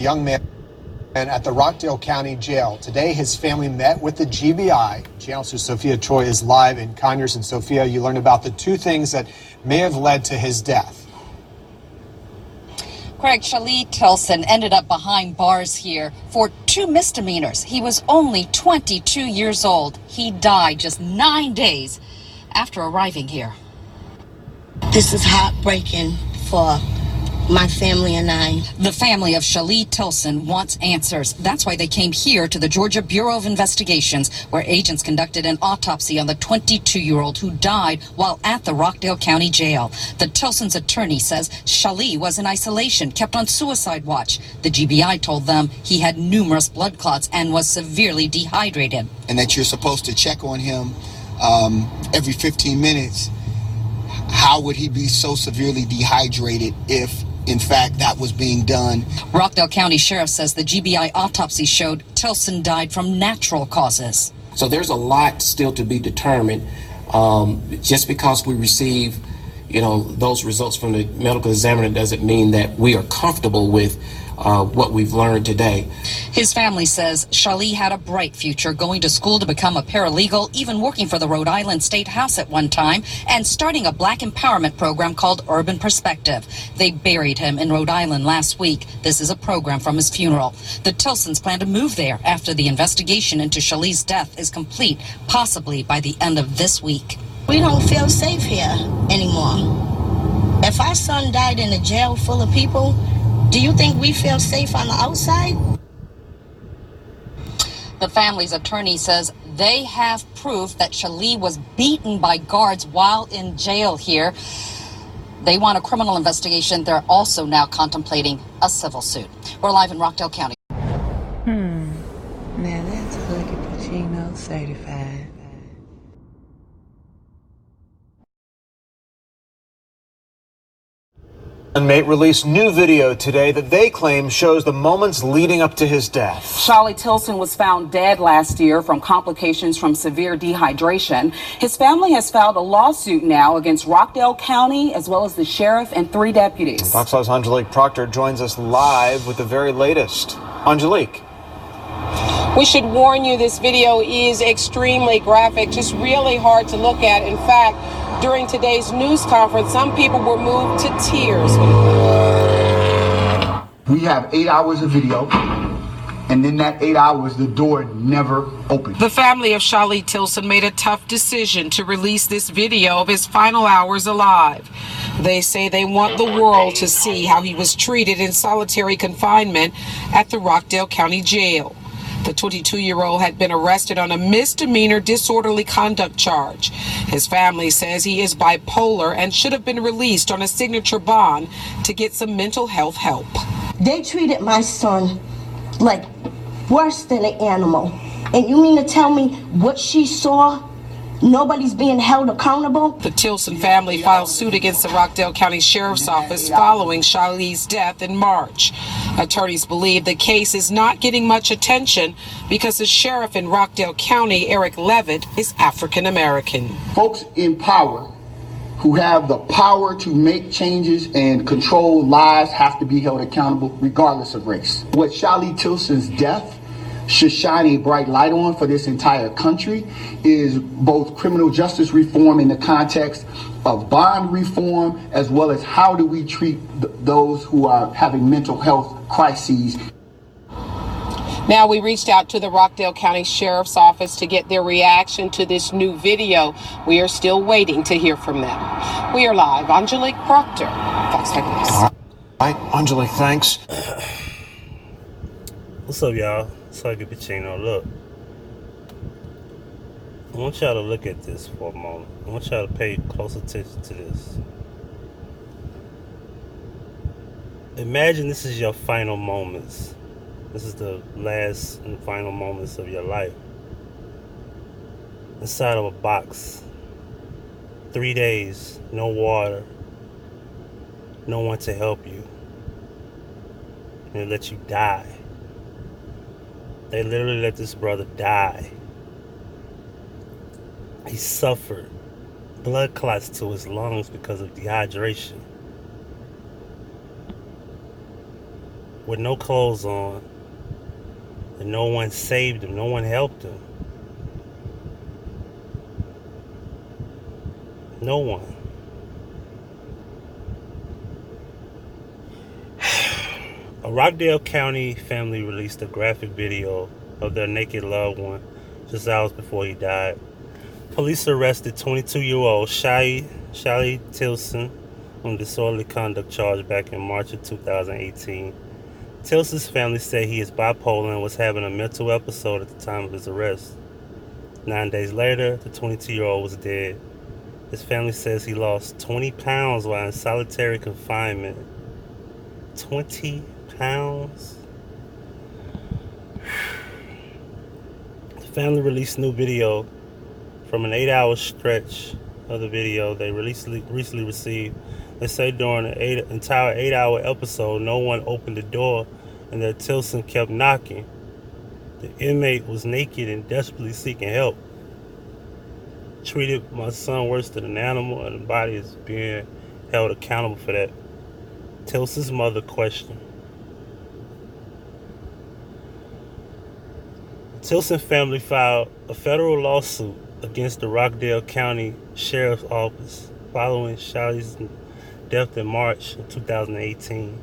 young man at the Rockdale County Jail. Today, his family met with the GBI. Jail Sue Sophia Choi is live in Conyers. And Sophia, you learned about the two things that may have led to his death. Craig, Shali Tilson ended up behind bars here for 2 misdemeanors. He was only 22 years old. He died just 9 days after arriving here. This is heartbreaking for my family and I. The family of Shali Tilson wants answers. That's why they came here to the Georgia Bureau of Investigations, where agents conducted an autopsy on the 22-year-old who died while at the Rockdale County Jail. The Tilson's attorney says Shali was in isolation, kept on suicide watch. The GBI told them he had numerous blood clots and was severely dehydrated. And that you're supposed to check on him every 15 minutes. How would he be so severely dehydrated if, in fact, that was being done? Rockdale County Sheriff says the GBI autopsy showed Tilson died from natural causes. So there's a lot still to be determined. Just because we receive, those results from the medical examiner doesn't mean that we are comfortable with what we've learned today. His family says Shali had a bright future, going to school to become a paralegal, even working for the Rhode Island State House at one time, and starting a black empowerment program called Urban Perspective. They buried him in Rhode Island last week. This is a program from his funeral. The Tilsons plan to move there after the investigation into Shali's death is complete, possibly by the end of this week. We don't feel safe here anymore. If our son died in a jail full of people, do you think we feel safe on the outside? The family's attorney says they have proof that Shali was beaten by guards while in jail here. They want a criminal investigation. They're also now contemplating a civil suit. We're live in Rockdale County. Now that's Huggie Pacino certified. Inmate released new video today that they claim shows the moments leading up to his death. Shali Tilson was found dead last year from complications from severe dehydration. His family has filed a lawsuit now against Rockdale County, as well as the sheriff and 3 deputies. Fox 5's Angelique Proctor joins us live with the very latest. Angelique. We should warn you, this video is extremely graphic, just really hard to look at. In fact, during today's news conference, some people were moved to tears. We have 8 hours of video, and in that 8 hours, the door never opened. The family of Shali Tilson made a tough decision to release this video of his final hours alive. They say they want the world to see how he was treated in solitary confinement at the Rockdale County Jail. The 22-year-old had been arrested on a misdemeanor disorderly conduct charge. His family says he is bipolar and should have been released on a signature bond to get some mental health help. They treated my son like worse than an animal. And you mean to tell me what she saw? Nobody's being held accountable? The Tilson family filed suit against the Rockdale County Sheriff's Office following Shali's death in March. Attorneys believe the case is not getting much attention because the sheriff in Rockdale County, Eric Levitt, is African American. Folks in power who have the power to make changes and control lives have to be held accountable regardless of race. What Shali Tilson's death should shine a bright light on for this entire country is both criminal justice reform in the context of bond reform, as well as how do we treat those who are having mental health crises. Now, we reached out to the Rockdale County Sheriff's Office to get their reaction to this new video. We are still waiting to hear from them. We are live. Angelique Proctor, Fox 5 News. All right, Angelique, thanks. What's up, y'all? It's Huggie Pacino. Look, I want y'all to look at this for a moment. I want y'all to pay close attention to this. Imagine this is your final moments. This is the last and final moments of your life. Inside of a box. 3 days, no water, no one to help you. And they let you die. They literally let this brother die. He suffered blood clots to his lungs because of dehydration. with no clothes on, and no one saved him, no one helped him. No one. A Rockdale County family released a graphic video of their naked loved one just hours before he died. Police arrested 22-year-old Shali Tilson on disorderly conduct charge back in March of 2018. Tilson's family said he is bipolar and was having a mental episode at the time of his arrest. 9 days later, the 22-year-old was dead. His family says he lost 20 pounds while in solitary confinement. 20 pounds? The family released new video from an 8-hour stretch of the video they recently received. They say during the entire 8-hour episode, no one opened the door and that Tilson kept knocking. The inmate was naked and desperately seeking help. Treated my son worse than an animal, and the body is being held accountable for that. Tilson's mother questioned. The Tilson family filed a federal lawsuit against the Rockdale County Sheriff's Office following Shali's death in March of 2018.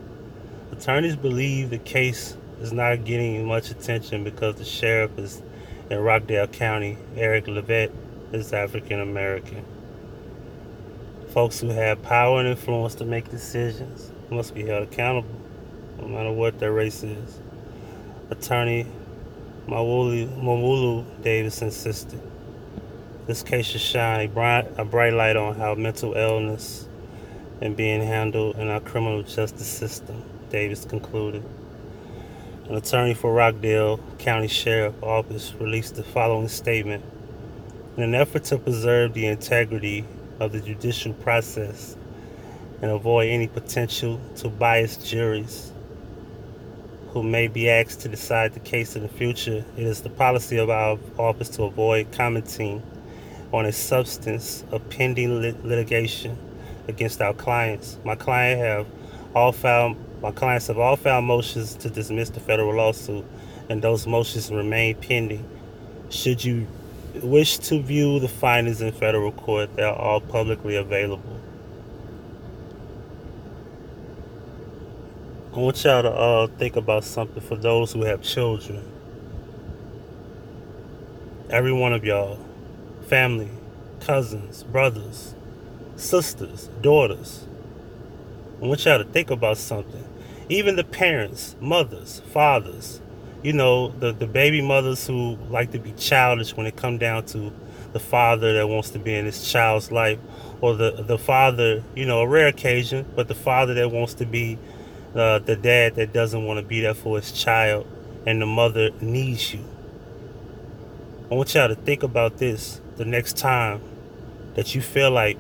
Attorneys believe the case is not getting much attention because the sheriff is in Rockdale County, Eric Levitt, is African American. Folks who have power and influence to make decisions must be held accountable, no matter what their race is. Attorney Mawulu Davis insisted. This case should shine a bright light on how mental illness and being handled in our criminal justice system, Davis concluded. An attorney for Rockdale County Sheriff's Office released the following statement. In an effort to preserve the integrity of the judicial process and avoid any potential to bias juries who may be asked to decide the case in the future, it is the policy of our office to avoid commenting on a substance of pending litigation against our clients. My clients have all filed motions to dismiss the federal lawsuit, and those motions remain pending. Should you wish to view the findings in federal court, they are all publicly available. I want y'all to think about something for those who have children. Every one of y'all, family, cousins, brothers, sisters, daughters. I want y'all to think about something. Even the parents, mothers, fathers, you know, the baby mothers who like to be childish when it come down to the father that wants to be in his child's life, or the father, you know, a rare occasion, but the father that wants to be the dad that doesn't want to be there for his child, and the mother needs you. I want y'all to think about this the next time that you feel like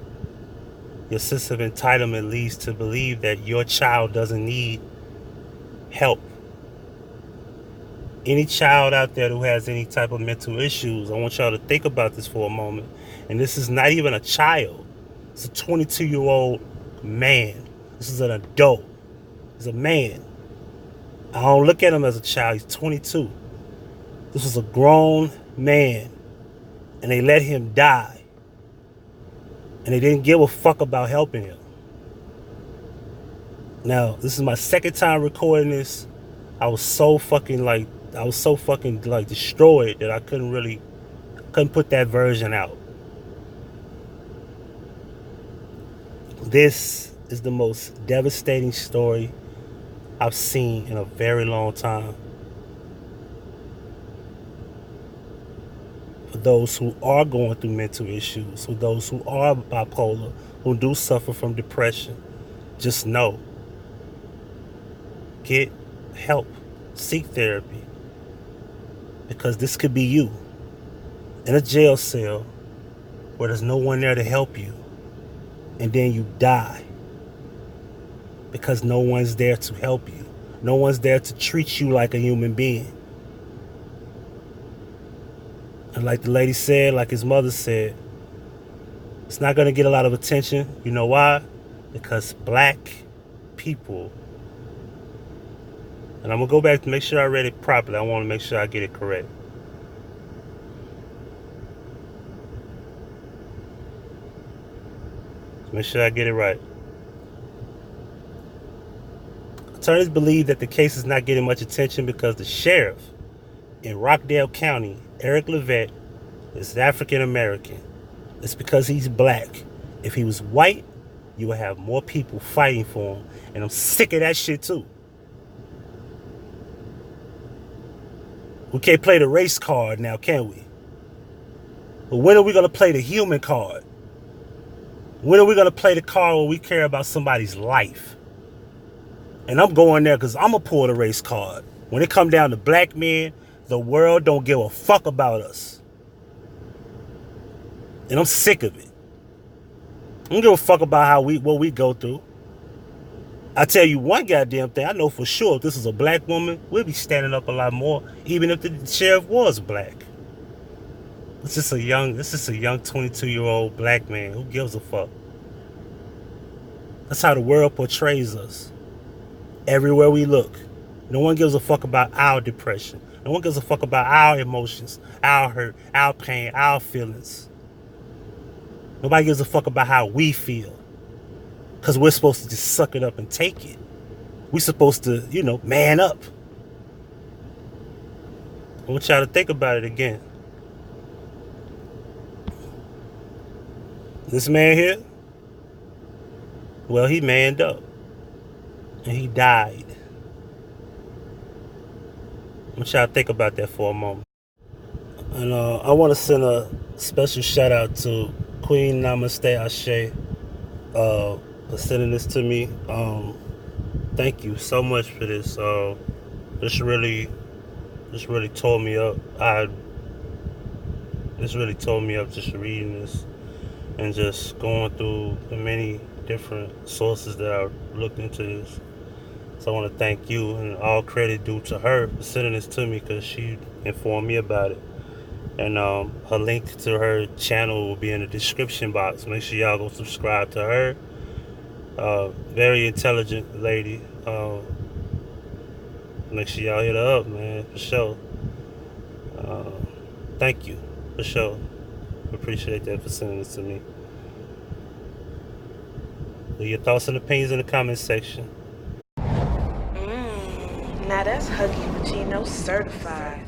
your sense of entitlement leads to believe that your child doesn't need help. Any child out there who has any type of mental issues, I want y'all to think about this for a moment. And this is not even a child. It's a 22-year-old man. This is an adult. He's a man. I don't look at him as a child. He's 22. This is a grown man. And they let him die. And they didn't give a fuck about helping him. Now, this is my second time recording this. I was so fucking destroyed that I couldn't put that version out. This is the most devastating story I've seen in a very long time. For those who are going through mental issues, for those who are bipolar, who do suffer from depression, just know. Get help. Seek therapy. Because this could be you in a jail cell where there's no one there to help you, and then you die because no one's there to help you. No one's there to treat you like a human being. And like the lady said, like his mother said, it's not going to get a lot of attention. You know why? Because black people And I'm going to go back to make sure I read it properly. I want to make sure I get it correct. Make sure I get it right. Attorneys believe that the case is not getting much attention because the sheriff in Rockdale County, Eric Levette, is African American. It's because he's black. If he was white, you would have more people fighting for him. And I'm sick of that shit too. We can't play the race card now, can we? But when are we going to play the human card? When are we going to play the card where we care about somebody's life? And I'm going there because I'm going to pull the race card. When it come down to black men, the world don't give a fuck about us. And I'm sick of it. I don't give a fuck about what we go through. I tell you one goddamn thing, I know for sure if this is a black woman, we'll be standing up a lot more, even if the sheriff was black. This is a young 22-year-old black man. Who gives a fuck? That's how the world portrays us. Everywhere we look. No one gives a fuck about our depression. No one gives a fuck about our emotions, our hurt, our pain, our feelings. Nobody gives a fuck about how we feel. Because we're supposed to just suck it up and take it. We're supposed to, man up. I want y'all to think about it again. This man here, well, he manned up. And he died. I want y'all to think about that for a moment. And I want to send a special shout out to Queen Namaste Ashe for sending this to me. Thank you so much for this. This really tore me up. This really tore me up just reading this and just going through the many different sources that I looked into this. So I want to thank you, and all credit due to her for sending this to me because she informed me about it. And her link to her channel will be in the description box. Make sure y'all go subscribe to her. Very intelligent lady. Make sure y'all hit her up, man, for sure. Thank you, for sure. Appreciate that for sending this to me. Leave your thoughts and opinions in the comment section. Now that's Huggie Pacino certified.